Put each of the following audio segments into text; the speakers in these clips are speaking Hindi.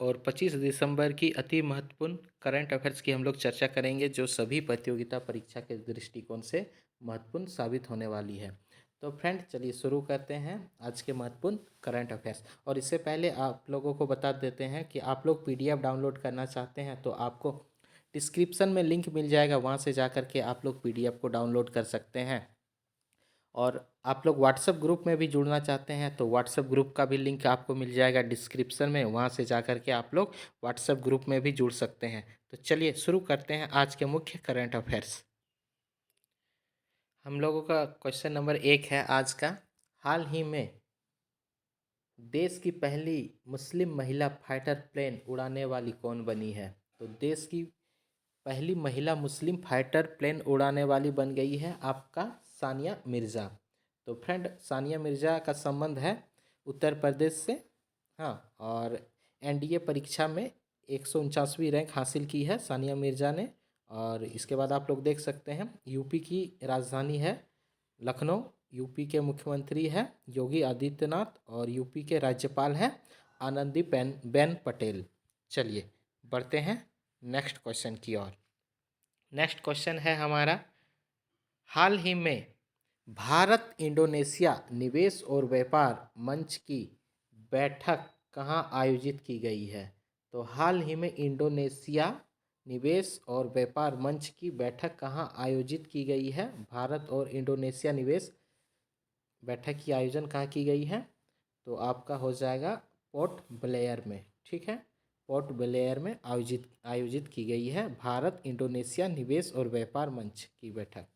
और 25 दिसंबर की अति महत्वपूर्ण करंट अफेयर्स की हम लोग चर्चा करेंगे, जो सभी प्रतियोगिता परीक्षा के दृष्टिकोण से महत्वपूर्ण साबित होने वाली है। तो फ्रेंड, चलिए शुरू करते हैं आज के महत्वपूर्ण करंट अफेयर्स। और इससे पहले आप लोगों को बता देते हैं कि आप लोग पीडीएफ डाउनलोड करना चाहते हैं तो आपको डिस्क्रिप्शन में लिंक मिल जाएगा, वहाँ से जा कर के आप लोग पीडीएफ को डाउनलोड कर सकते हैं। और आप लोग व्हाट्सएप ग्रुप में भी जुड़ना चाहते हैं तो व्हाट्सएप ग्रुप का भी लिंक आपको मिल जाएगा डिस्क्रिप्शन में, वहाँ से जा कर के आप लोग व्हाट्सएप ग्रुप में भी जुड़ सकते हैं। तो चलिए शुरू करते हैं आज के मुख्य करंट अफेयर्स। हम लोगों का क्वेश्चन नंबर 1 है आज का। हाल ही में देश की पहली मुस्लिम महिला फाइटर प्लेन उड़ाने वाली कौन बनी है? तो देश की पहली महिला मुस्लिम फाइटर प्लेन उड़ाने वाली बन गई है आपका सानिया मिर्ज़ा। तो फ्रेंड, सानिया मिर्ज़ा का संबंध है उत्तर प्रदेश से। हाँ, और एनडीए परीक्षा में 149वीं रैंक हासिल की है सानिया मिर्ज़ा ने। और इसके बाद आप लोग देख सकते हैं यूपी की राजधानी है लखनऊ, यूपी के मुख्यमंत्री हैं योगी आदित्यनाथ और यूपी के राज्यपाल हैं आनंदीबेन पटेल। चलिए बढ़ते हैं नेक्स्ट क्वेश्चन की ओर। नेक्स्ट क्वेश्चन है हमारा, हाल ही में भारत इंडोनेशिया निवेश और व्यापार मंच की बैठक कहाँ आयोजित की गई है? तो हाल ही में इंडोनेशिया निवेश और व्यापार मंच की बैठक कहाँ आयोजित की गई है? भारत और इंडोनेशिया निवेश बैठक की आयोजन कहाँ की गई है? तो आपका हो जाएगा पोर्ट ब्लेयर में। ठीक है, पोर्ट ब्लेयर में आयोजित की गई है भारत इंडोनेशिया निवेश और व्यापार मंच की बैठक।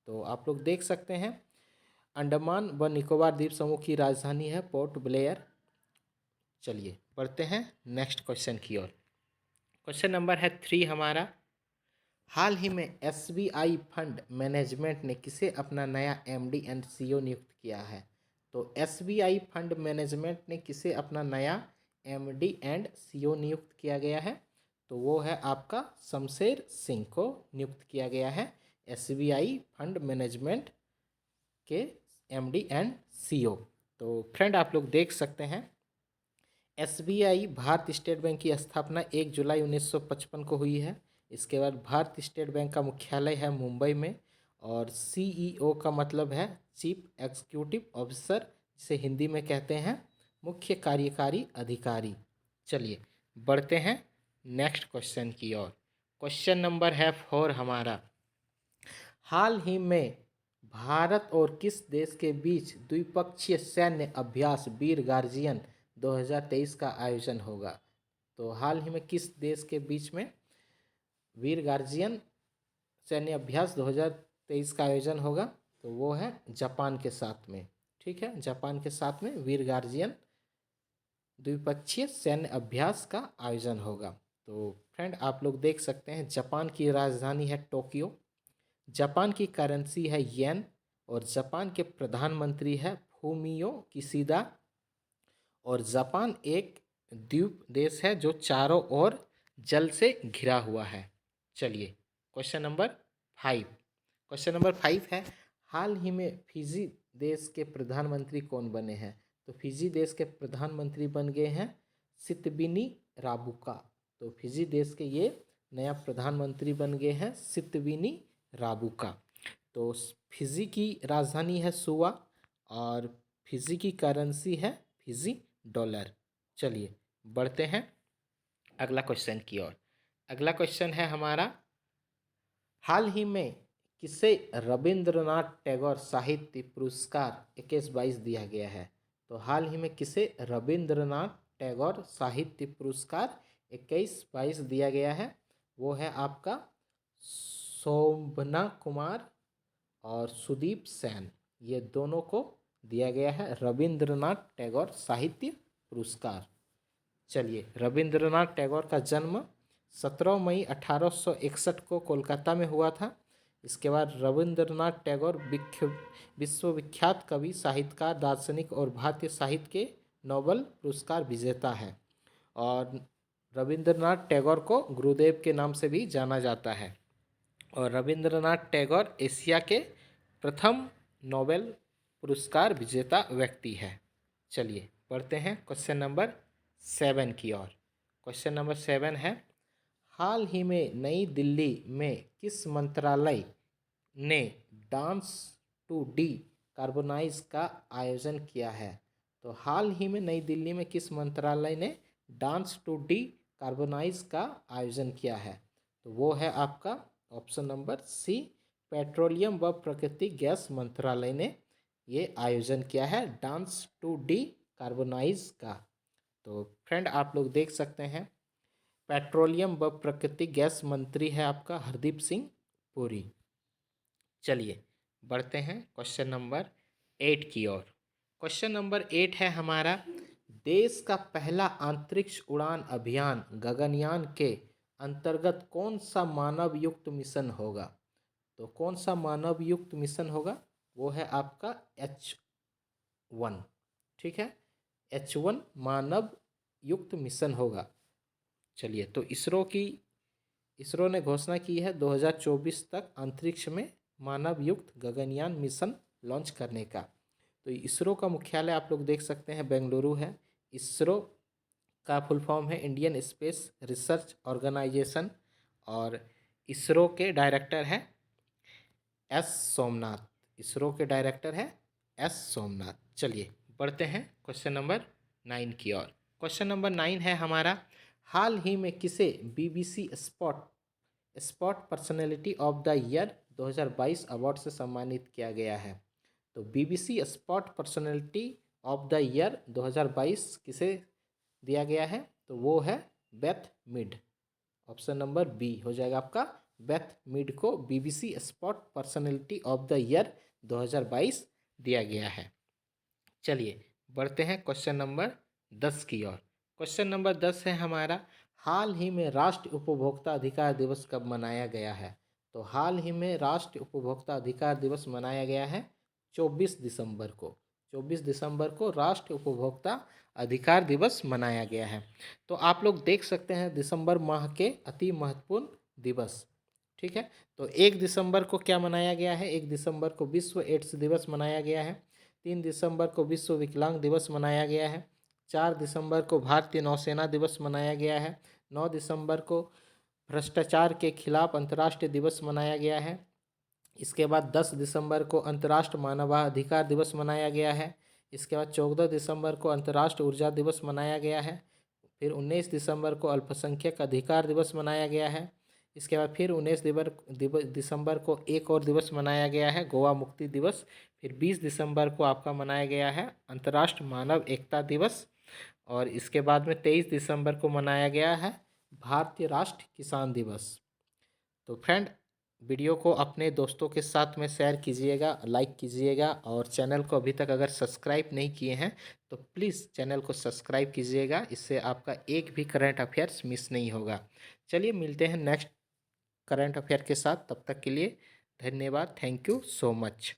तो आप लोग देख सकते हैं अंडमान व निकोबार द्वीप समूह की राजधानी है पोर्ट ब्लेयर। चलिए बढ़ते हैं नेक्स्ट क्वेश्चन की ओर। क्वेश्चन नंबर है 3 हमारा, हाल ही में एसबीआई फंड मैनेजमेंट ने किसे अपना नया एमडी एंड सीईओ नियुक्त किया है? तो एसबीआई फंड मैनेजमेंट ने किसे अपना नया एमडी एंड सीईओ नियुक्त किया गया है? तो वो है आपका शमशेर सिंह को नियुक्त किया गया है एसबीआई फंड मैनेजमेंट के एमडी एंड सीईओ। तो फ्रेंड, आप लोग देख सकते हैं एसबीआई भारतीय स्टेट बैंक की स्थापना 1 जुलाई 1955 को हुई है। इसके बाद भारतीय स्टेट बैंक का मुख्यालय है मुंबई में। और सीईओ का मतलब है चीफ एग्जीक्यूटिव ऑफिसर, जिसे हिंदी में कहते हैं मुख्य कार्यकारी अधिकारी। चलिए बढ़ते हैं नेक्स्ट क्वेश्चन की ओर। क्वेश्चन नंबर है 4 हमारा, हाल ही में भारत और किस देश के बीच द्विपक्षीय सैन्य अभ्यास वीर गार्जियन 2023 का आयोजन होगा? तो हाल ही में किस देश के बीच में वीर गार्जियन सैन्य अभ्यास 2023 का आयोजन होगा? तो वो है जापान के साथ में। ठीक है, जापान के साथ में वीर गार्जियन द्विपक्षीय सैन्य अभ्यास का आयोजन होगा। तो फ्रेंड, आप लोग देख सकते हैं जापान की राजधानी है टोक्यो, जापान की करेंसी है येन और जापान के प्रधानमंत्री है फूमियो किशिदा। और जापान एक द्वीप देश है जो चारों ओर जल से घिरा हुआ है। चलिए क्वेश्चन नंबर 5। क्वेश्चन नंबर 5 है, हाल ही में फिजी देश के प्रधानमंत्री कौन बने हैं? तो फिजी देश के प्रधानमंत्री बन गए हैं सितबिनी राबुका। तो फिजी देश के ये नया प्रधानमंत्री बन गए हैं सितबिनी राबुका। तो फिजी की राजधानी है सुवा और फिजी की करेंसी है फिजी डॉलर। चलिए बढ़ते हैं अगला क्वेश्चन की ओर। अगला क्वेश्चन है हमारा, हाल ही में किसे रविंद्रनाथ टैगोर साहित्य पुरस्कार 21-22 दिया गया है? तो हाल ही में किसे रविंद्रनाथ टैगोर साहित्य पुरस्कार 21-22 दिया गया है? वो है आपका शोभना कुमार और सुदीप सेन, ये दोनों को दिया गया है रविंद्रनाथ टैगोर साहित्य पुरस्कार। चलिए, रविंद्रनाथ टैगोर का जन्म 17 मई 1861 को कोलकाता में हुआ था। इसके बाद रविंद्रनाथ टैगोर विश्वविख्यात कवि, साहित्यकार, दार्शनिक और भारतीय साहित्य के नोबेल पुरस्कार विजेता है। और रविंद्रनाथ टैगोर को गुरुदेव के नाम से भी जाना जाता है। और रविंद्रनाथ टैगोर एशिया के प्रथम नोबेल पुरस्कार विजेता व्यक्ति है। चलिए बढ़ते हैं क्वेश्चन नंबर 7 की ओर। क्वेश्चन नंबर 7 है, हाल ही में नई दिल्ली में किस मंत्रालय ने डांस टू डी कार्बोनाइज का आयोजन किया है? तो हाल ही में नई दिल्ली में किस मंत्रालय ने डांस टू डी कार्बोनाइज का आयोजन किया है? तो वो है आपका ऑप्शन नंबर सी, पेट्रोलियम व प्राकृतिक गैस मंत्रालय ने ये आयोजन किया है डांस टू डी कार्बोनाइज का। तो फ्रेंड आप लोग देख सकते हैं, पेट्रोलियम व प्राकृतिक गैस मंत्री है आपका हरदीप सिंह पुरी। चलिए बढ़ते हैं क्वेश्चन नंबर 8 की ओर। क्वेश्चन नंबर 8 है हमारा, देश का पहला अंतरिक्ष उड़ान अभियान गगनयान के अंतर्गत कौन सा मानव युक्त मिशन होगा? तो कौन सा मानव युक्त मिशन होगा? वो है आपका H1। ठीक है, H1 मानव युक्त मिशन होगा। चलिए, तो इसरो ने घोषणा की है 2024 तक अंतरिक्ष में मानव युक्त गगनयान मिशन लॉन्च करने का। तो इसरो का मुख्यालय आप लोग देख सकते हैं बेंगलुरु है। इसरो का फुल फॉर्म है इंडियन स्पेस रिसर्च ऑर्गेनाइजेशन, और इसरो के डायरेक्टर है एस सोमनाथ। इसरो के डायरेक्टर है एस सोमनाथ। चलिए बढ़ते हैं क्वेश्चन नंबर 9 की ओर। क्वेश्चन नंबर 9 है हमारा, हाल ही में किसे BBC spot personality of the year 2022 award से सम्मानित किया गया है? तो BBC spot personality of the year 2022 किसे दिया गया है? तो वो है Beth Mead. Option number B हो जाएगा आपका, बेथ मिड को BBC spot personality of the year 2022 दिया गया है। चलिए बढ़ते हैं क्वेश्चन नंबर 10 की ओर। क्वेश्चन नंबर 10 है हमारा, हाल ही में राष्ट्रीय उपभोक्ता अधिकार दिवस कब मनाया गया है? तो हाल ही में राष्ट्रीय उपभोक्ता अधिकार दिवस मनाया गया है 24 दिसंबर को। 24 दिसंबर को राष्ट्रीय उपभोक्ता अधिकार दिवस मनाया गया है। तो आप लोग देख सकते हैं दिसंबर माह के अति महत्वपूर्ण दिवस। ठीक है, तो 1 दिसंबर को क्या मनाया गया है? 1 दिसंबर को विश्व एड्स दिवस मनाया गया है। 3 दिसंबर को विश्व विकलांग दिवस मनाया गया है। 4 दिसंबर को भारतीय नौसेना दिवस मनाया गया है। 9 दिसंबर को भ्रष्टाचार के खिलाफ अंतर्राष्ट्रीय दिवस मनाया गया है। इसके बाद 10 दिसंबर को अंतर्राष्ट्रीय मानवाधिकार दिवस मनाया गया है। इसके बाद 14 दिसंबर को अंतर्राष्ट्रीय ऊर्जा दिवस मनाया गया है। फिर 19 दिसंबर को अल्पसंख्यक अधिकार दिवस मनाया गया है। इसके बाद फिर 19 दिसंबर को एक और दिवस मनाया गया है, गोवा मुक्ति दिवस। फिर 20 दिसंबर को आपका मनाया गया है अंतर्राष्ट्रीय मानव एकता दिवस। और इसके बाद में 23 दिसंबर को मनाया गया है भारतीय राष्ट्रीय किसान दिवस। तो फ्रेंड, वीडियो को अपने दोस्तों के साथ में शेयर कीजिएगा, लाइक कीजिएगा, और चैनल को अभी तक अगर सब्सक्राइब नहीं किए हैं तो प्लीज़ चैनल को सब्सक्राइब कीजिएगा। इससे आपका एक भी करंट अफेयर्स मिस नहीं होगा। चलिए मिलते हैं नेक्स्ट करंट अफेयर के साथ, तब तक के लिए धन्यवाद। Thank you so much.